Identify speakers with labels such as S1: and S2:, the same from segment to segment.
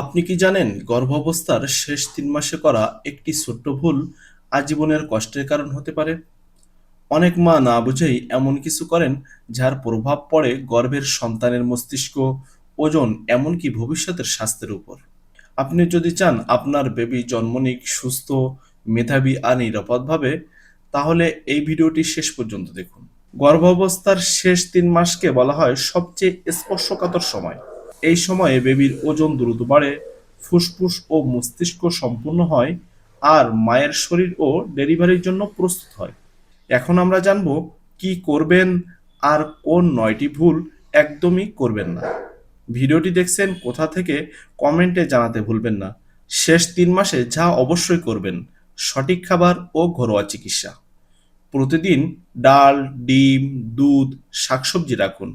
S1: আপনি কি জানেন গর্ভাবস্থার শেষ ৩ মাসে করা একটি ছোট্ট ভুল আজীবনের কষ্টের কারণ হতে পারে? অনেক মা না বুঝেই এমন কিছু করেন যার প্রভাব পড়ে গর্ভের সন্তানের মস্তিষ্ক, ওজন, এমনকি ভবিষ্যতের স্বাস্থ্যের উপর। আপনি যদি চান আপনার বেবি জন্ম নিক সুস্থ, মেধাবী আর নিরাপদভাবে, তাহলে এই ভিডিওটি শেষ পর্যন্ত দেখুন। গর্ভাবস্থার শেষ ৩ মাসকে বলা হয় সবচেয়ে স্পর্শকাতর সময়। এই সময়ে বেবির ওজন দ্রুত বাড়ে, ফুসফুস ও মস্তিষ্ক সম্পূর্ণ হয়, আর মায়ের শরীরও ডেলিভারির জন্য প্রস্তুত হয়। এখন আমরা জানব কি করবেন আর কোন ৯টি ভুল একদমই করবেন না। ভিডিওটি দেখছেন কোথা থেকে কমেন্টে জানাতে ভুলবেন না। শেষ ৩ মাসে যা অবশ্যই করবেন: সঠিক খাবার ও ঘরোয়া চিকিৎসা। প্রতিদিন ডাল, ডিম, দুধ, শাকসবজি রাখুন।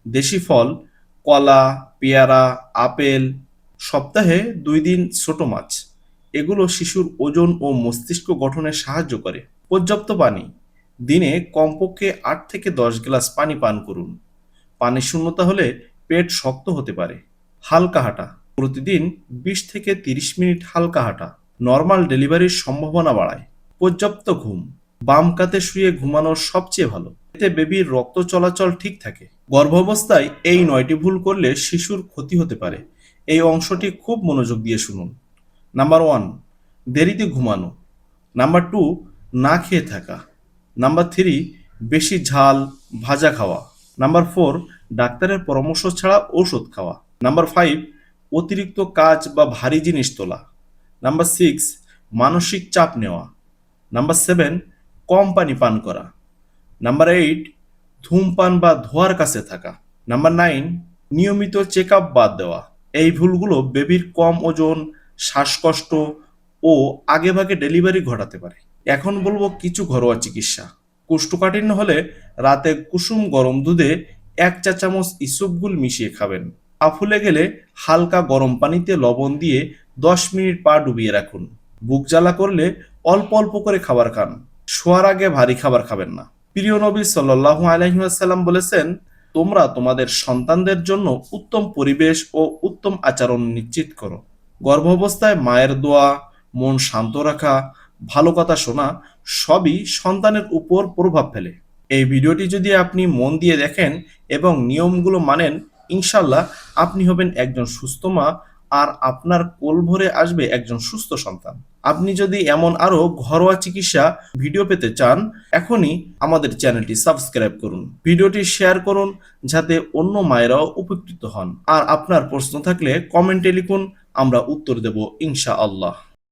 S1: দেশি ফল, কলা, পেয়ারা, আপেল। সপ্তাহে ২ দিন ছোট মাছ। এগুলো শিশুর ওজন ও মস্তিষ্ক গঠনে সাহায্য করে। পর্যাপ্ত পানি। দিনে কমপক্ষে ৮ থেকে ১০ গ্লাস পানি পান করুন। পানি শূন্যতা হলে পেট শক্ত হতে পারে। হালকা হাঁটা। প্রতিদিন ২০ থেকে ৩০ মিনিট হালকা হাঁটা নর্মাল ডেলিভারির সম্ভাবনা বাড়ায়। পর্যাপ্ত ঘুম। বাম কাতে শুয়ে ঘুমানো সবচেয়ে ভালো। এতে বেবির রক্ত চলাচল ঠিক থাকে। গর্ভাবস্থায় এই ৯টি ভুল করলে শিশুর ক্ষতি হতে পারে। এই অংশটি খুব মনোযোগ দিয়ে শুনুন। নাম্বার ১, দেরিতে ঘুমানো। নাম্বার ২, না খেয়ে থাকা। নাম্বার ৩, বেশি ঝাল, ভাজা খাওয়া। নাম্বার ৪, ডাক্তারের পরামর্শ ছাড়া ঔষধ খাওয়া। নাম্বার ৫, অতিরিক্ত কাজ বা ভারী জিনিস তোলা। নাম্বার ৬, মানসিক চাপ নেওয়া। নাম্বার ৭, কম পানি পান করা। নাম্বার ৮, ধূমপান বা ধোঁয়ার কাছে থাকা। নাম্বার ৯, নিয়মিত চেক আপ বাদ দেওয়া। এই ভুলগুলো বেবির কম ওজন, শ্বাসকষ্ট ও আগেভাগে ডেলিভারি ঘটাতে পারে। এখন বলবো কিছু ঘরোয়া চিকিৎসা। কোষ্ঠকাঠিন্য হলে রাতে কুসুম গরম দুধে ১ চা চামচ ইসবগুল মিশিয়ে খাবেন। পা ফুলে গেলে হালকা গরম পানিতে লবণ দিয়ে ১০ মিনিট পা ডুবিয়ে রাখুন। বুক জ্বালা করলে অল্প অল্প করে খাবার খান। শোয়ার আগে ভারী খাবার খাবেন না। প্রিয় নবী সাল্লাল্লাহু আলাইহি ওয়াসাল্লাম বলেছেন, তোমরা তোমাদের সন্তানদের জন্য উত্তম পরিবেশ ও উত্তম আচরণ নিশ্চিত করো। গর্ভাবস্থায় মায়ের দোয়া, মন শান্ত রাখা, ভালো কথা শোনা সবই সন্তানের উপর প্রভাব ফেলে। এই ভিডিওটি যদি আপনি মন দিয়ে দেখেন এবং নিয়মগুলো মানেন, ইনশাল্লাহ আপনি হবেন একজন সুস্থ মা, আর আপনার কোল ভরে আসবে একজন সুস্থ সন্তান। আপনি যদি এমন আরো ঘরোয়া চিকিৎসা ভিডিও পেতে চান, এখনই আমাদের চ্যানেলটি সাবস্ক্রাইব করুন, ভিডিওটি শেয়ার করুন যাতে অন্য মায়েরাও উপকৃত হন। আর আপনার প্রশ্ন থাকলে কমেন্টে লিখুন, আমরা উত্তর দেব ইনশাআল্লাহ।